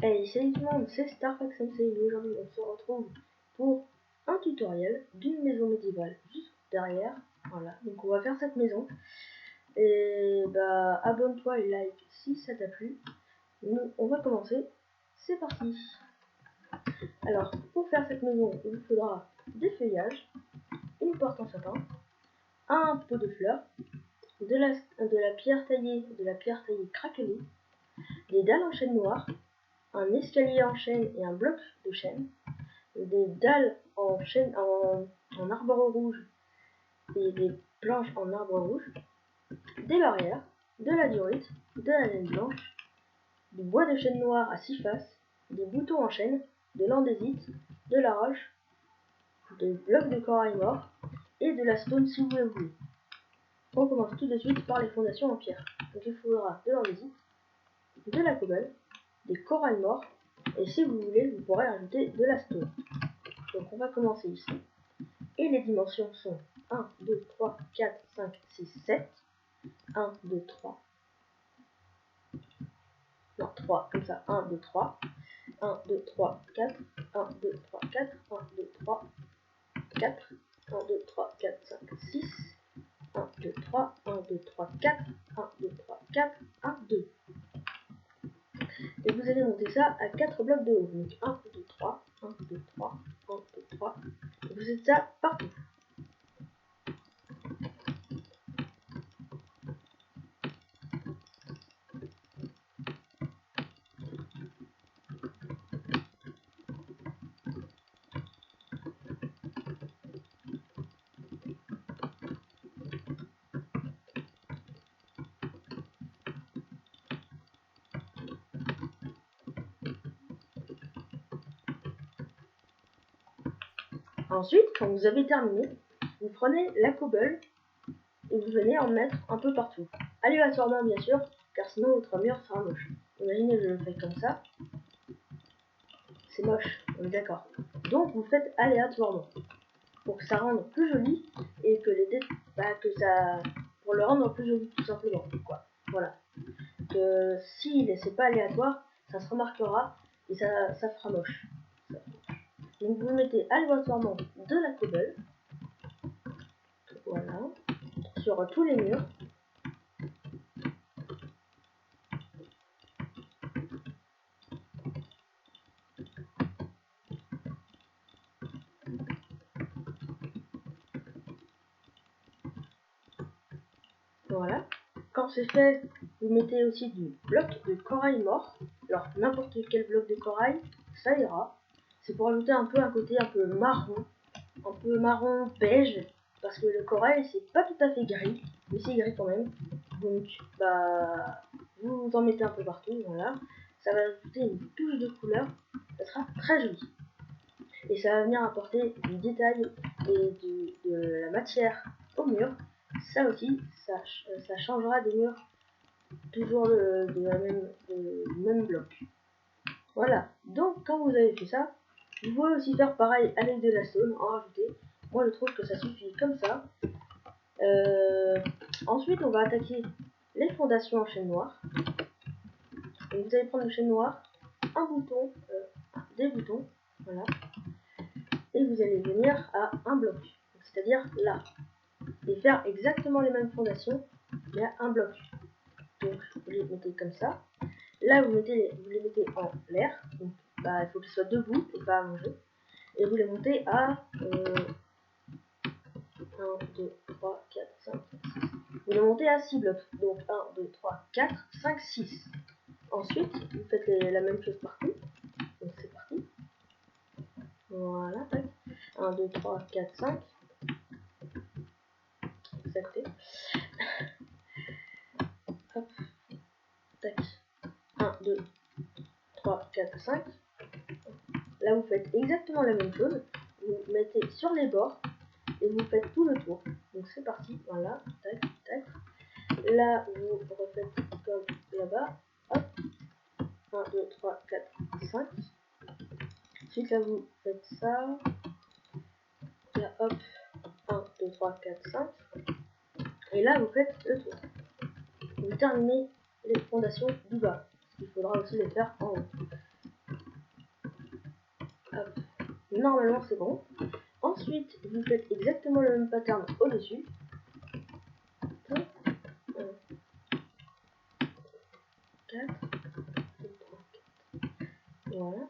Hey, salut tout le monde, c'est Starfax MC et aujourd'hui on se retrouve pour un tutoriel d'une maison médiévale juste derrière. Voilà, donc on va faire cette maison. Et bah abonne-toi et like si ça t'a plu. Nous, on va commencer, c'est parti. Alors pour faire cette maison, il vous faudra des feuillages, une porte en sapin, un pot de fleurs, de la pierre taillée, craquelée, des dalles en chêne noir, un escalier en chêne et un bloc de chêne, des dalles en chêne en arbre rouge et des planches en arbre rouge, des barrières, de la diorite, de la laine blanche, du bois de chêne noir à 6 faces, des boutons en chêne, de l'andésite, de la roche, des blocs de corail mort et de la stone si vous le voulez. On commence tout de suite par les fondations en pierre. Donc il faudra de l'andésite, de la cobble, des corails morts et si vous voulez vous pourrez ajouter de la stone. Donc on va commencer ici. Et les dimensions sont 1, 2, 3, 4, 5, 6, 7. 1, 2, 3. Non, 3, comme ça. 1, 2, 3. 1, 2, 3, 4. 1, 2, 3, 4. 1, 2, 3, 4. 1, 2, 3, 4, 5, 6. 1, 2, 3. 1, 2, 3, 4. 1, 2, 3, 4. 1, 2. Et vous allez monter ça à 4 blocs de haut. Donc 1, 2, 3. 1, 2, 3. 1, 2, 3. Et vous faites ça partout. Ensuite, quand vous avez terminé, vous prenez la cobble et vous venez en mettre un peu partout. Aléatoirement bien sûr, car sinon votre mur sera moche. Imaginez je le fais comme ça. C'est moche, on est d'accord. Donc vous faites aléatoirement pour que ça rende plus joli et que pour le rendre plus joli tout simplement quoi. Voilà. Que si c'est pas aléatoire, ça se remarquera et ça fera moche. Donc vous mettez aléatoirement de la cobble. Voilà. Sur tous les murs. Voilà. Quand c'est fait, vous mettez aussi du bloc de corail mort. Alors n'importe quel bloc de corail, ça ira. C'est pour ajouter un peu un côté un peu marron beige, parce que le corail c'est pas tout à fait gris, mais c'est gris quand même. Donc bah vous en mettez un peu partout, voilà. Ça va ajouter une touche de couleur, ça sera très joli. Et ça va venir apporter du détail et de la matière au mur. Ça aussi, ça changera des murs toujours du même bloc. Voilà, donc quand vous avez fait ça, vous pouvez aussi faire pareil avec de la stone, en rajouter. Moi je trouve que ça suffit comme ça. Ensuite on va attaquer les fondations en chêne noir. Donc, vous allez prendre le chêne noir, un bouton, des boutons, voilà. Et vous allez venir à un bloc, c'est-à-dire là. Et faire exactement les mêmes fondations, mais à un bloc. Donc vous les mettez comme ça. Là vous les mettez en l'air, donc bah, il faut qu'ils soient debout et pas allongés. Et vous les montez à 1, 2, 3, 4, 5, 6. Vous les montez à 6 blocs. Donc 1, 2, 3, 4, 5, 6. Ensuite, vous faites la même chose partout. Donc c'est parti. Voilà, tac. 1, 2, 3, 4, 5. Exacté. Hop. Tac. 1, 2, 3, 4, 5. Là, vous faites exactement la même chose. Vous mettez sur les bords et vous faites tout le tour. Donc c'est parti. Voilà. Tac, tac. Là, vous refaites comme là-bas. Hop. 1, 2, 3, 4, 5. Ensuite, là, vous faites ça. Là, hop. 1, 2, 3, 4, 5. Et là, vous faites le tour. Vous terminez les fondations du bas. Il faudra aussi les faire en haut. Hop. Normalement c'est bon. Ensuite, vous faites exactement le même pattern au-dessus. 1, 4, 2, 3, 4. Voilà.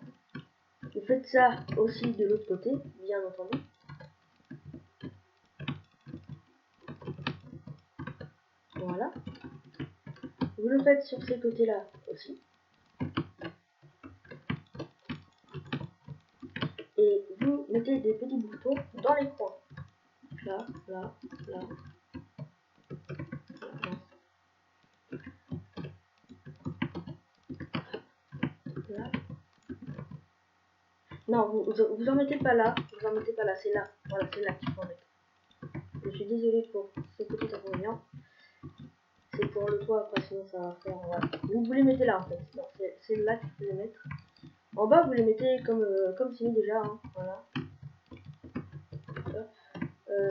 Vous faites ça aussi de l'autre côté, bien entendu. Voilà. Vous le faites sur ces côtés-là aussi. Et vous mettez des petits boutons dans les coins. Là, là, là. Là. Non, vous en mettez pas là. Vous en mettez pas là, c'est là. Voilà, c'est là qu'il faut en mettre. Je suis désolée pour ce petit inconvénient. C'est pour le toit après, sinon ça va faire. Voilà. Vous les mettez là en fait. C'est là qu'il faut les mettre. En bas, vous les mettez comme c'est mis déjà. Hein. Voilà.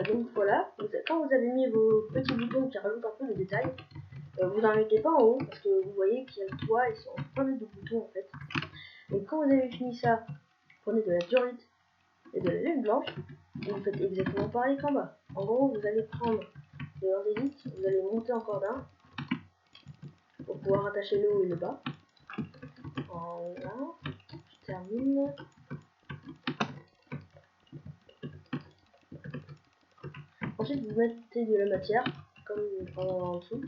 Donc voilà. Quand vous avez mis vos petits boutons qui rajoutent un peu de détails, vous n'en mettez pas en haut parce que vous voyez qu'il y a le toit et ils sont plein de boutons en fait. Donc quand vous avez fini ça, prenez de la diorite et de la laine blanche et vous faites exactement pareil qu'en bas. En gros, vous allez prendre de l'andésite, vous allez monter encore d'un pour pouvoir attacher le haut et le bas. Voilà, je termine. Ensuite, vous mettez de la matière comme en dessous.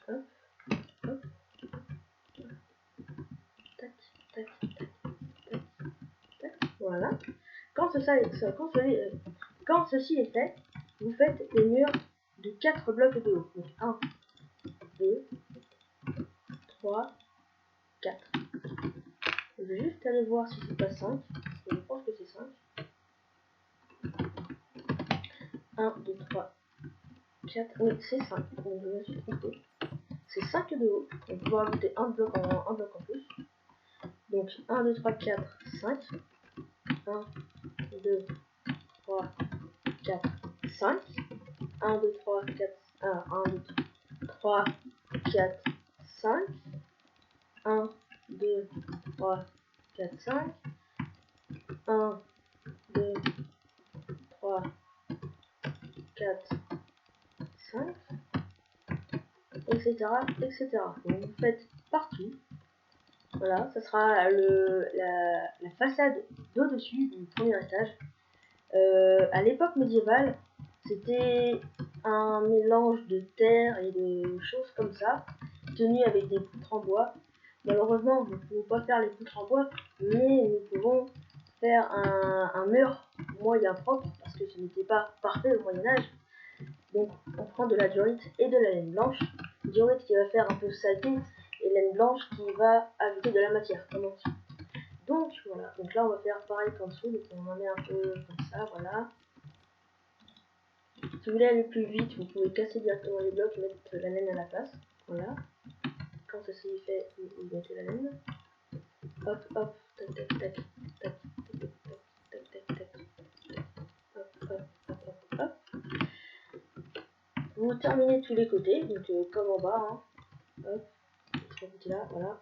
Hop, hop. Tac, tac, tac, tac, tac. Voilà. Quand ceci est fait, vous faites les murs de 4 blocs de haut. Donc 1, 2, 3, 4. Je vais juste aller voir si c'est pas 5. Je pense que c'est 5. 1, 2, 3, 4. Oui, c'est 5. Donc je me suis trompé. C'est 5 de haut. On peut ajouter un bloc en plus. Donc 1, 2, 3, 4, 5. 1, 2, 3, 4, 5. 1, 2, 3, 4, 1, 2, 3, 4, 5. 1, 2, 3, 4, 5. 1, 2, 3, 4, 5. Etc. etc. Donc vous faites partout. Voilà, ça sera la façade d'au-dessus du premier étage. À l'époque médiévale, c'était un mélange de terre et de choses comme ça, tenu avec des poutres en bois. Malheureusement, nous ne pouvons pas faire les poutres en bois, mais nous pouvons faire un mur moyen propre, parce que ce n'était pas parfait au Moyen-Âge. Donc on prend de la diorite et de la laine blanche. Diorite qui va faire un peu saleté et laine blanche qui va ajouter de la matière. Donc voilà, donc là on va faire pareil qu'en dessous, donc on en met un peu comme ça, voilà. Si vous voulez aller plus vite, vous pouvez casser directement les blocs et mettre la laine à la place. Voilà. Quand ceci est fait, vous mettez la laine. Hop, hop, tac, tac, tac, tac, tac, tac, tac, tac, tac, hop, hop, hop, hop, hop. Vous terminez tous les côtés, donc comme en bas, hein. Hop, ce côté là, voilà.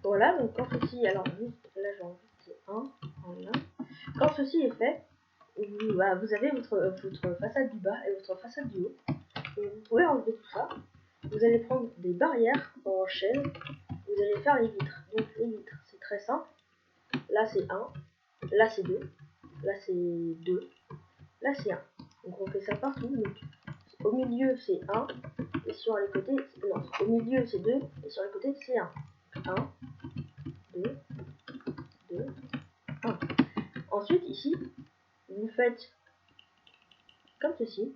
Voilà, donc quand ceci, alors juste là j'en rajoute un, voilà. Quand ceci est fait, vous avez votre façade du bas et votre façade du haut. Et vous pouvez enlever tout ça. Vous allez prendre des barrières en chaîne. Vous allez faire les vitres. Donc les vitres, c'est très simple. Là c'est 1, là c'est 2, là c'est 2, là c'est 1. Donc on fait ça partout. Donc, au milieu c'est 1, et sur les côtés, non, au milieu c'est 2, et sur les côtés c'est 1. 1, 2, 2, 1. Ensuite ici, vous faites comme ceci.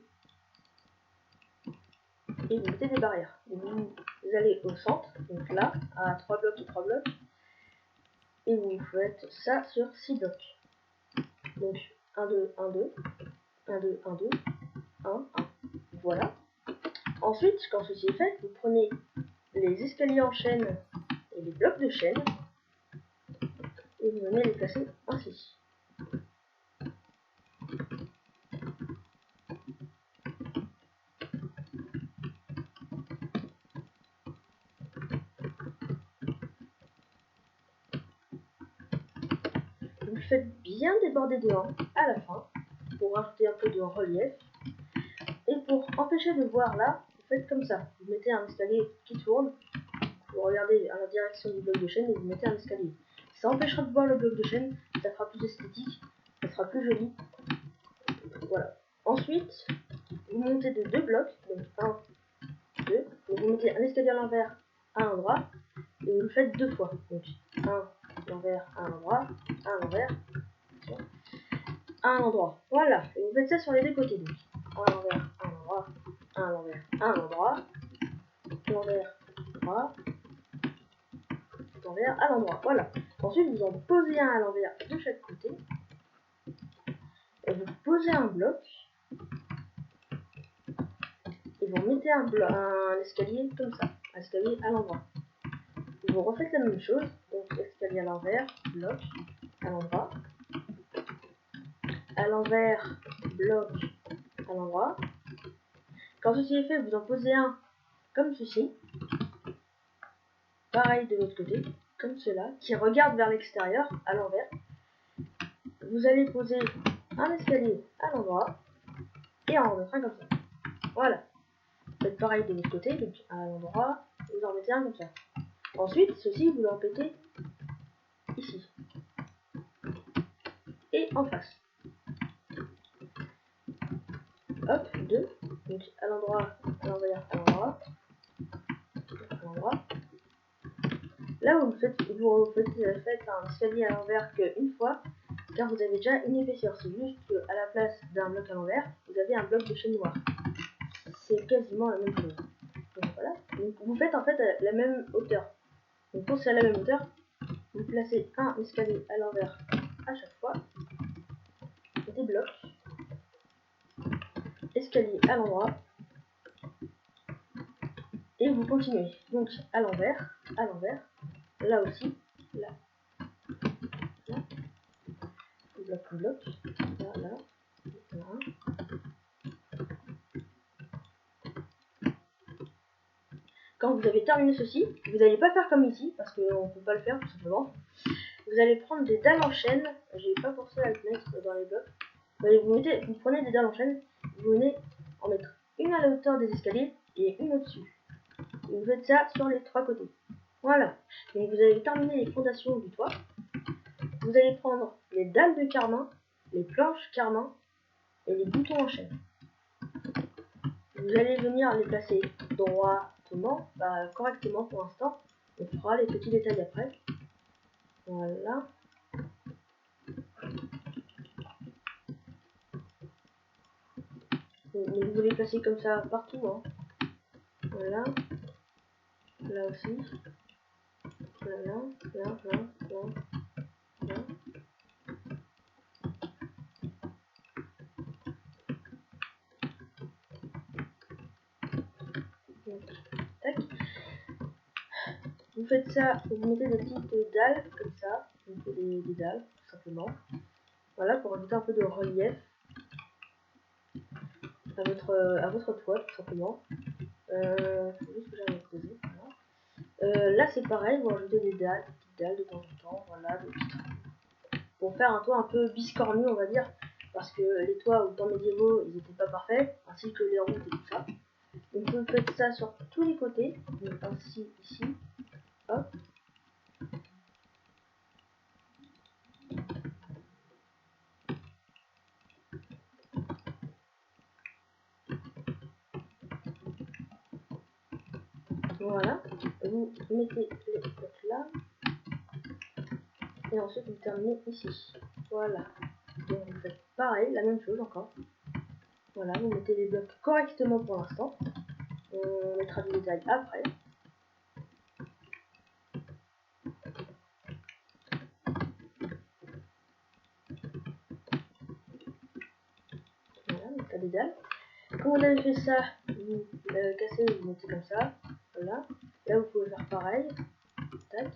Et vous mettez des barrières. Vous allez au centre, donc là, à 3 blocs et 3 blocs, et vous faites ça sur 6 blocs. Donc 1, 2, 1, 2, 1, 2, 1, 2, 1, 1. Voilà. Ensuite, quand ceci est fait, vous prenez les escaliers en chaîne et les blocs de chaîne et vous venez les placer ainsi. Vous le faites bien déborder dehors à la fin pour rajouter un peu de relief. Et pour empêcher de voir là, vous faites comme ça. Vous mettez un escalier qui tourne, vous regardez à la direction du bloc de chaîne et vous mettez un escalier. Ça empêchera de voir le bloc de chaîne, ça fera plus esthétique, ça sera plus joli. Voilà. Ensuite, vous montez de 2 blocs, donc 1, 2. Donc vous mettez un escalier à l'envers à l'endroit et vous le faites 2 fois. Donc 1 à l'envers, 1 à l'endroit, 1 à l'envers, 1 à l'endroit. Voilà. Et vous faites ça sur les 2 côtés. Donc 1 à l'envers, 1 à l'endroit, 1 à l'envers, 1 à l'endroit, l'envers, l'endroit, l'envers à l'endroit. Voilà. Ensuite, vous en posez un à l'envers de chaque côté. Et vous posez un bloc. Et vous mettez un escalier comme ça. Un escalier à l'endroit. Vous refaites la même chose. Donc, escalier à l'envers, bloc, à l'endroit. À l'envers, bloc, à l'endroit. Quand ceci est fait, vous en posez un comme ceci. Pareil de l'autre côté, comme cela, qui regarde vers l'extérieur, à l'envers. Vous allez poser un escalier à l'endroit et en remettre un comme ça. Voilà. Faites pareil de l'autre côté, donc à l'endroit, vous en mettez un comme ça. Ensuite, ceci, vous le répétez ici. Et en face. Hop, 2. Donc à l'endroit, à l'envers, à l'endroit. À l'endroit. Là, vous faites un escalier à l'envers qu'une fois, car vous avez déjà une épaisseur. C'est juste qu'à la place d'un bloc à l'envers, vous avez un bloc de chaîne noire. C'est quasiment la même chose. Donc voilà. Donc vous faites en fait la même hauteur. Donc pour c'est à la même hauteur, vous placez un escalier à l'envers à chaque fois. Des blocs. Escalier à l'endroit. Et vous continuez. Donc à l'envers, là aussi, là, là, bloc, là, là, là. Quand vous avez terminé ceci, vous n'allez pas faire comme ici, parce qu'on ne peut pas le faire tout simplement. Vous allez prendre des dalles en chaîne, j'ai pas pensé à le mettre dans les blocs. Vous prenez des dalles en chaîne, vous venez en mettre une à la hauteur des escaliers et une au-dessus. Vous faites ça sur les 3 côtés. Voilà. Donc vous allez terminer les fondations du toit. Vous allez prendre les dalles de carmin, les planches carmin et les boutons en chaîne. Vous allez venir les placer droitement, correctement pour l'instant. On fera les petits détails après. Voilà. Vous les placez comme ça partout. Hein. Voilà. Là aussi. Là, là, là, là, là, là. Donc, tac. Vous faites ça, vous mettez des petites dalles comme ça. Vous mettez des dalles, tout simplement. Voilà, pour ajouter un peu de relief à votre toit, tout simplement. Faut juste que j'aille poser. Voilà. Là, c'est pareil, vous rajoutez des petites dalles de temps en temps. Voilà, des petits trucs. Pour faire un toit un peu biscornu, on va dire. Parce que les toits au temps médiévaux, ils n'étaient pas parfaits, ainsi que les routes et tout ça. Donc vous faites ça sur tous les côtés, donc ainsi, ici, hop. Voilà, vous mettez les blocs là, et ensuite vous terminez ici. Voilà, donc vous faites pareil, la même chose encore. Voilà, vous mettez les blocs correctement pour l'instant. On mettra du détail après. Voilà, donc ça dédale. Quand vous avez fait ça, vous cassez, vous mettez comme ça. Voilà. Là, vous pouvez faire pareil. Tac.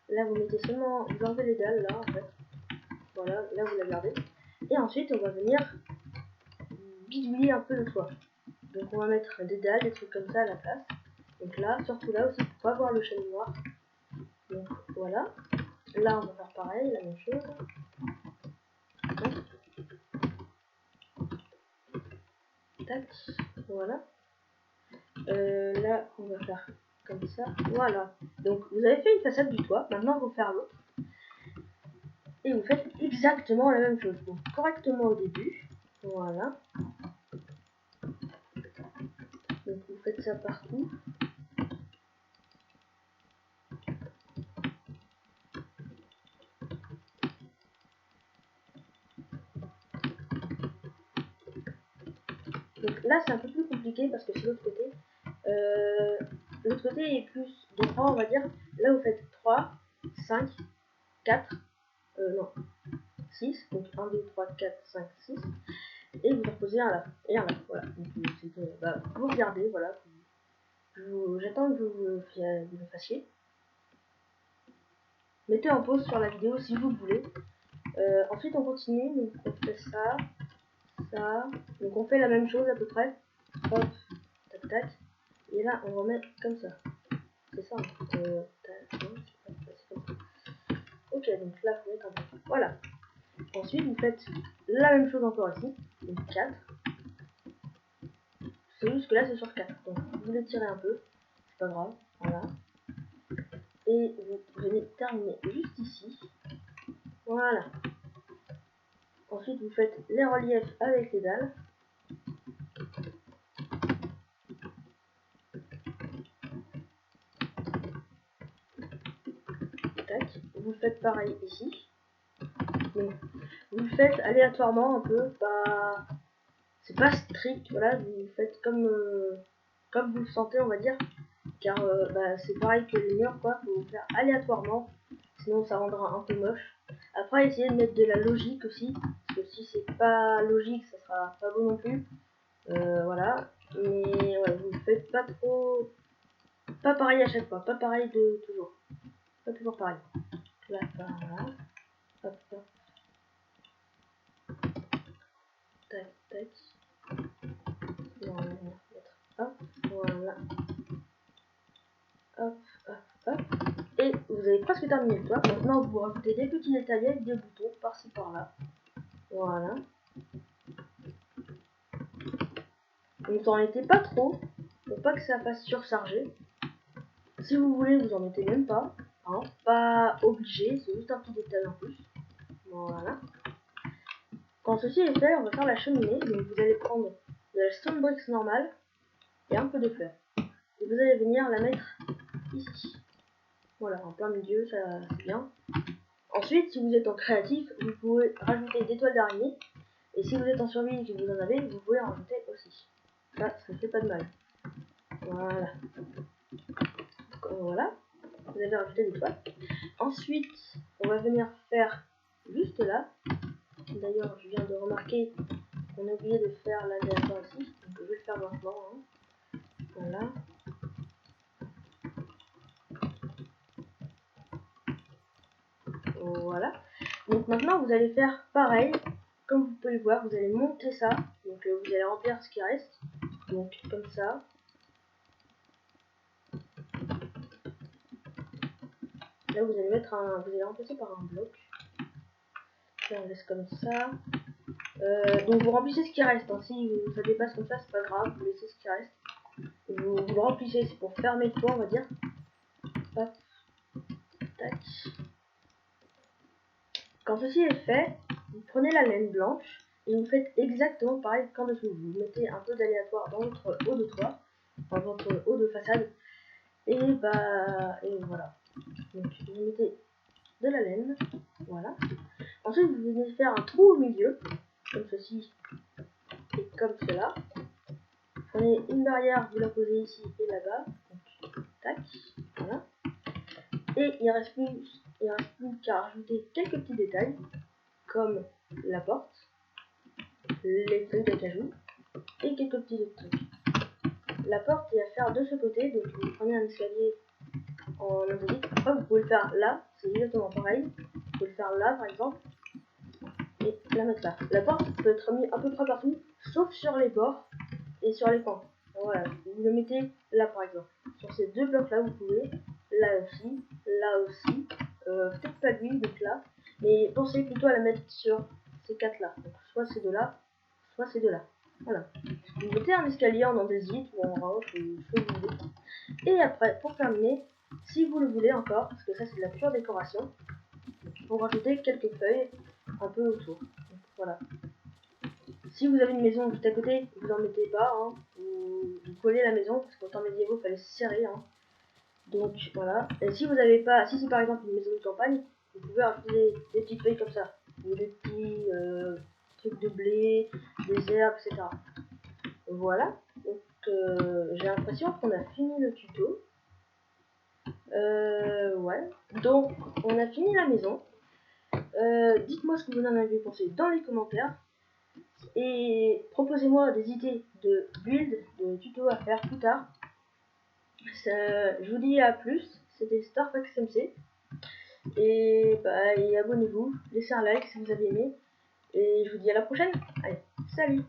Là, vous mettez seulement, vous enlevez les dalles là en fait. Voilà, là vous la gardez. Et ensuite, on va venir bidouiller un peu le toit. Donc, on va mettre des dalles, des trucs comme ça à la place. Donc là, surtout là aussi, pour pas voir le chaîne noir. Donc voilà. Là, on va faire pareil, la même chose. Tac, voilà. Là, on va faire comme ça. Voilà. Donc, vous avez fait une façade du toit. Maintenant, vous faire l'autre. Et vous faites exactement la même chose. Donc, correctement au début. Voilà. Donc, vous faites ça partout. Donc là, c'est un peu plus compliqué parce que c'est l'autre côté. L'autre côté est plus de 3, on va dire. Là, vous faites 3, 5, 4, non, 6. Donc 1, 2, 3, 4, 5, 6. Et vous en posez un là. Et un là. Voilà. Donc, vous regardez, voilà. J'attends que vous le fassiez. Mettez en pause sur la vidéo si vous le voulez. Ensuite, on continue. Donc, on fait ça, ça. Donc, on fait la même chose à peu près. Hop, tac, tac. Et là, on remet comme ça. C'est ça. Tac, non, c'est comme ça. Ok, donc là, vous mettez un peu. Voilà. Ensuite, vous faites la même chose encore ici. Donc, 4. C'est juste que là, c'est sur 4. Donc, vous l'étirez un peu. C'est pas grave. Voilà. Et vous venez terminer juste ici. Voilà. Ensuite, vous faites les reliefs avec les dalles. Tac. Vous faites pareil ici. Donc, vous le faites aléatoirement un peu. Pas... C'est pas strict. Voilà. Vous faites comme vous le sentez, on va dire. Car c'est pareil que les murs, quoi. Faut faire aléatoirement. Sinon, ça rendra un peu moche. Après, essayez de mettre de la logique aussi. Parce que si c'est pas logique, ça sera pas beau non plus. Voilà. Mais ouais, vous faites pas trop. Pas pareil à chaque fois. Pas pareil de toujours. Pas toujours pareil. Là, voilà. Hop, hop. Tac, tac. Voilà. Hop, voilà. Hop, hop, hop. Et vous avez presque terminé le toit. Maintenant, vous rajoutez des petits détails avec des boutons par-ci par-là. Voilà. Donc, vous en mettez pas trop pour pas que ça fasse surcharger. Si vous voulez, vous en mettez même pas. Hein, pas obligé, c'est juste un petit détail en plus. Voilà. Quand ceci est fait, on va faire la cheminée. Donc vous allez prendre de la stone bricks normale et un peu de fleurs. Et vous allez venir la mettre ici. Voilà, en plein milieu, ça c'est bien. Ensuite, si vous êtes en créatif, vous pouvez rajouter des toiles d'araignée. Et si vous êtes en survie et que vous en avez, vous pouvez en rajouter aussi. Ça fait pas de mal. Voilà. Voilà. Vous avez rajouté des toiles. Ensuite, on va venir faire juste là. D'ailleurs, je viens de remarquer qu'on a oublié de faire l'aléatoire ici. Donc je vais le faire maintenant. Hein. Voilà. Voilà. Donc maintenant, vous allez faire pareil. Comme vous pouvez le voir, vous allez monter ça. Donc vous allez remplir ce qui reste. Donc comme ça. Là, vous allez mettre vous allez remplacer par un bloc. Là, on laisse comme ça. Donc vous remplissez ce qui reste. Hein. Si ça dépasse comme ça, c'est pas grave. Vous laissez ce qui reste. Vous le remplissez. C'est pour fermer le toit, on va dire. Hop. Tac. Quand ceci est fait, vous prenez la laine blanche et vous faites exactement pareil qu'en dessous. Vous mettez un peu d'aléatoire dans votre haut de toit, dans votre haut de façade, et voilà. Donc vous mettez de la laine, voilà. Ensuite vous venez faire un trou au milieu, comme ceci et comme cela. Vous prenez une barrière, vous la posez ici et là-bas, donc tac, voilà. Et il reste plus qu'à rajouter quelques petits détails, comme la porte, les feuilles d'acajou et quelques petits autres trucs. La porte est à faire de ce côté, donc vous prenez un escalier en andésite. Après vous pouvez le faire là, c'est exactement pareil. Vous pouvez le faire là par exemple, et la mettre là. La porte peut être mise à peu près partout, sauf sur les bords et sur les coins. Voilà, vous le mettez là par exemple. Sur ces deux blocs là vous pouvez, là aussi, peut-être pas lui, donc là. Mais pensez plutôt à la mettre sur ces quatre là. Donc soit ces deux là, soit ces deux là. Voilà. Vous mettez un escalier en andésite ou en roche ou ce que vous voulez. Et après, pour terminer, si vous le voulez encore, parce que ça c'est de la pure décoration, vous rajoutez quelques feuilles un peu autour. Donc, voilà. Si vous avez une maison juste à côté, vous en mettez pas, hein. Vous collez la maison, parce qu'en temps médiévaux, il fallait se serrer. Hein. Donc voilà. Et si vous n'avez pas, si c'est par exemple une maison de campagne, vous pouvez rajouter des petites feuilles comme ça, ou des petits trucs de blé, des herbes, etc. Voilà. Donc j'ai l'impression qu'on a fini le tuto. Ouais. Donc on a fini la maison. Dites-moi ce que vous en avez pensé dans les commentaires. Et proposez-moi des idées de build, de tutos à faire plus tard. Je vous dis à plus. C'était StarFaxMC. Et abonnez-vous, laissez un like si vous avez aimé. Et je vous dis à la prochaine. Allez, salut!